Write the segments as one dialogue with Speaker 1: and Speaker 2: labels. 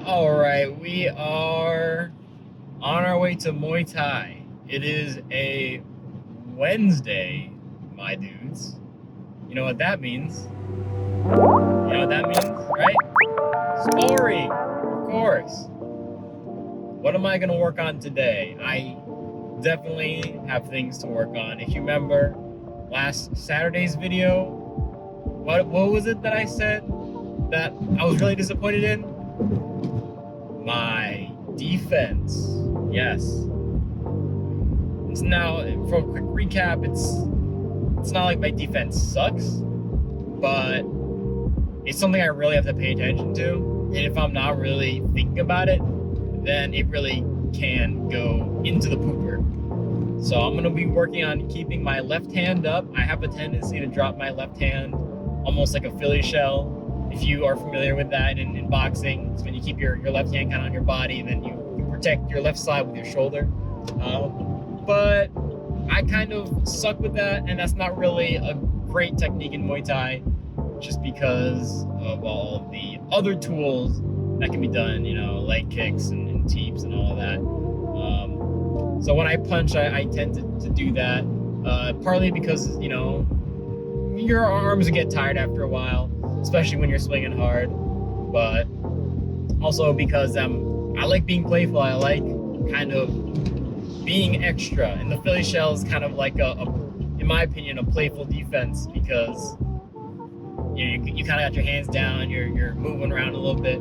Speaker 1: All right, we are on our way to Muay Thai. It is a Wednesday, my dudes. You know what that means? You know what that means, right? Sparring, of course. What am I going to work on today? I definitely have things to work on. If you remember last Saturday's video, what was it that I said that I was really disappointed in? My defense. Yes. It's now, for a quick recap, it's not like my defense sucks, but it's something I really have to pay attention to. And if I'm not really thinking about it, then it really can go into the pooper. So I'm going to be working on keeping my left hand up. I have a tendency to drop my left hand almost like a Philly shell. If you are familiar with that in boxing, it's when you keep your left hand kind of on your body and then you protect your left side with your shoulder. But I kind of suck with that, and that's not really a great technique in Muay Thai just because of all the other tools that can be done, you know, leg kicks and teeps and all of that. So when I punch, I tend to do that, partly because, you know, your arms get tired after a while, especially when you're swinging hard, but also because I like being playful. I like kind of being extra, and the Philly shell is kind of like in my opinion, a playful defense because you kind of got your hands down, you're moving around a little bit,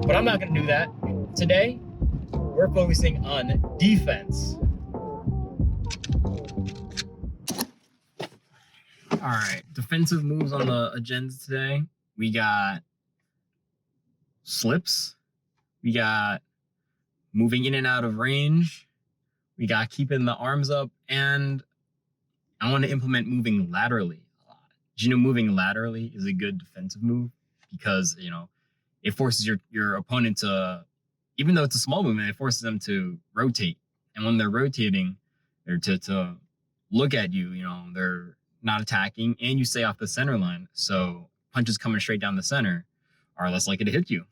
Speaker 1: but I'm not going to do that today. We're focusing on defense. All right, defensive moves on the agenda today. We got slips. We got moving in and out of range. We got keeping the arms up. And I want to implement moving laterally a lot. Do you know moving laterally is a good defensive move? Because, you know, it forces your opponent to, even though it's a small movement, it forces them to rotate. And when they're rotating, they're to look at you, you know, they're not attacking, and you stay off the center line. So punches coming straight down the center are less likely to hit you.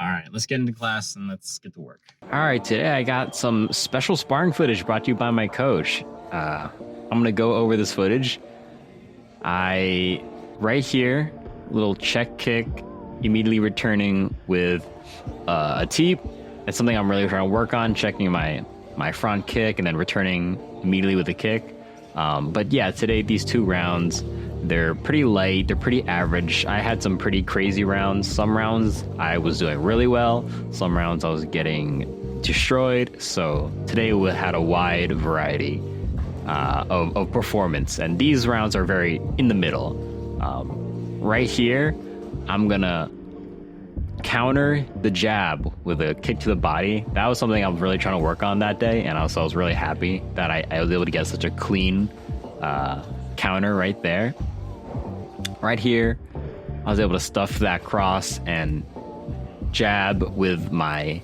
Speaker 1: All right, let's get into class and let's get to work.
Speaker 2: All right, today I got some special sparring footage brought to you by my coach. I'm gonna go over this footage. Right here, little check kick, immediately returning with a teep. That's something I'm really trying to work on, checking my front kick and then returning immediately with a kick. But yeah, today these two rounds, they're pretty light, they're pretty average. I had some pretty crazy rounds. Some rounds I was doing really well, some rounds I was getting destroyed. So today we had a wide variety of performance, and these rounds are very in the middle. Right here, I'm gonna counter the jab with a kick to the body. That was something I was really trying to work on that day, and also I was really happy that I was able to get such a clean counter right there. Right here, I was able to stuff that cross and jab with my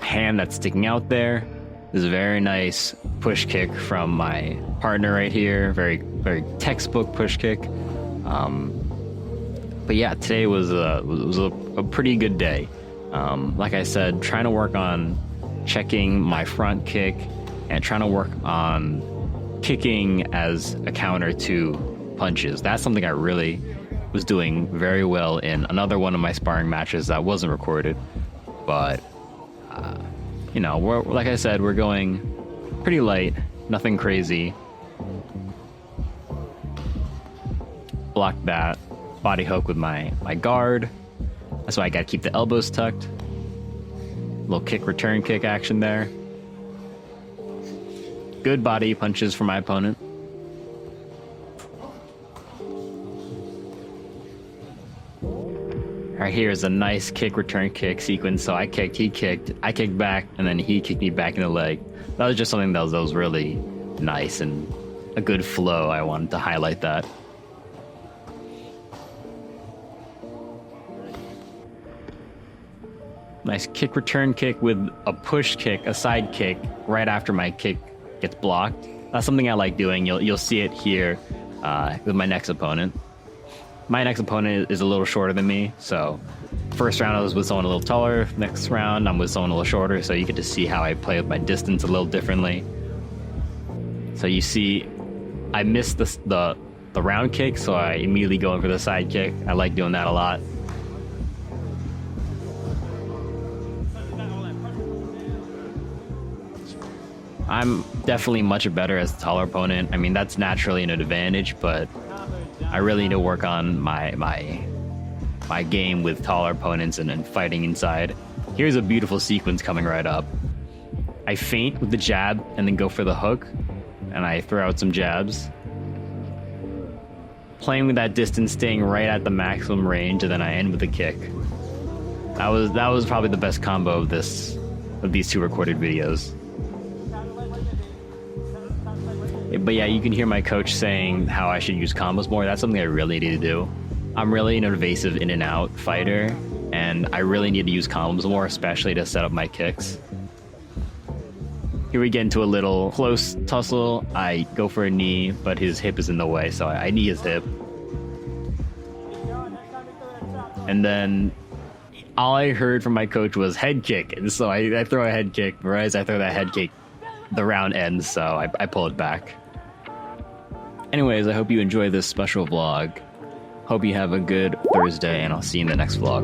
Speaker 2: hand that's sticking out there. This is a very nice push kick from my partner right here. Very, very textbook push kick. But yeah, today was a pretty good day. Like I said, trying to work on checking my front kick and trying to work on kicking as a counter to punches. That's something I really was doing very well in another one of my sparring matches that wasn't recorded. But, you know, like I said, we're going pretty light, nothing crazy. Block that body hook with my guard. That's why I gotta keep the elbows tucked. Little kick, return kick action there. Good body punches for my opponent. Right here is a nice kick, return kick sequence. So I kicked, he kicked, I kicked back, and then he kicked me back in the leg. That was just something that was really nice and a good flow. I wanted to highlight that. Nice kick, return kick with a push kick, a side kick, right after my kick gets blocked. That's something I like doing. You'll see it here with my next opponent. My next opponent is a little shorter than me, so First round I was with someone a little taller. Next round I'm with someone a little shorter, so you get to see how I play with my distance a little differently. So you see, I missed the round kick, so I immediately go in for the side kick. I like doing that a lot. I'm definitely much better as a taller opponent. I mean, that's naturally an advantage, but I really need to work on my game with taller opponents and fighting inside. Here's a beautiful sequence coming right up. I feint with the jab and then go for the hook, and I throw out some jabs. Playing with that distance, staying right at the maximum range, and then I end with a kick. That was probably the best combo of these two recorded videos. But yeah, you can hear my coach saying how I should use combos more. That's something I really need to do. I'm really an evasive in and out fighter, and I really need to use combos more, especially to set up my kicks. Here we get into a little close tussle. I go for a knee, but his hip is in the way, so I knee his hip. And then all I heard from my coach was head kick, and so I throw a head kick. But as I throw that head kick, the round ends, so I pull it back. Anyways, I hope you enjoy this special vlog. Hope you have a good Thursday, and I'll see you in the next vlog.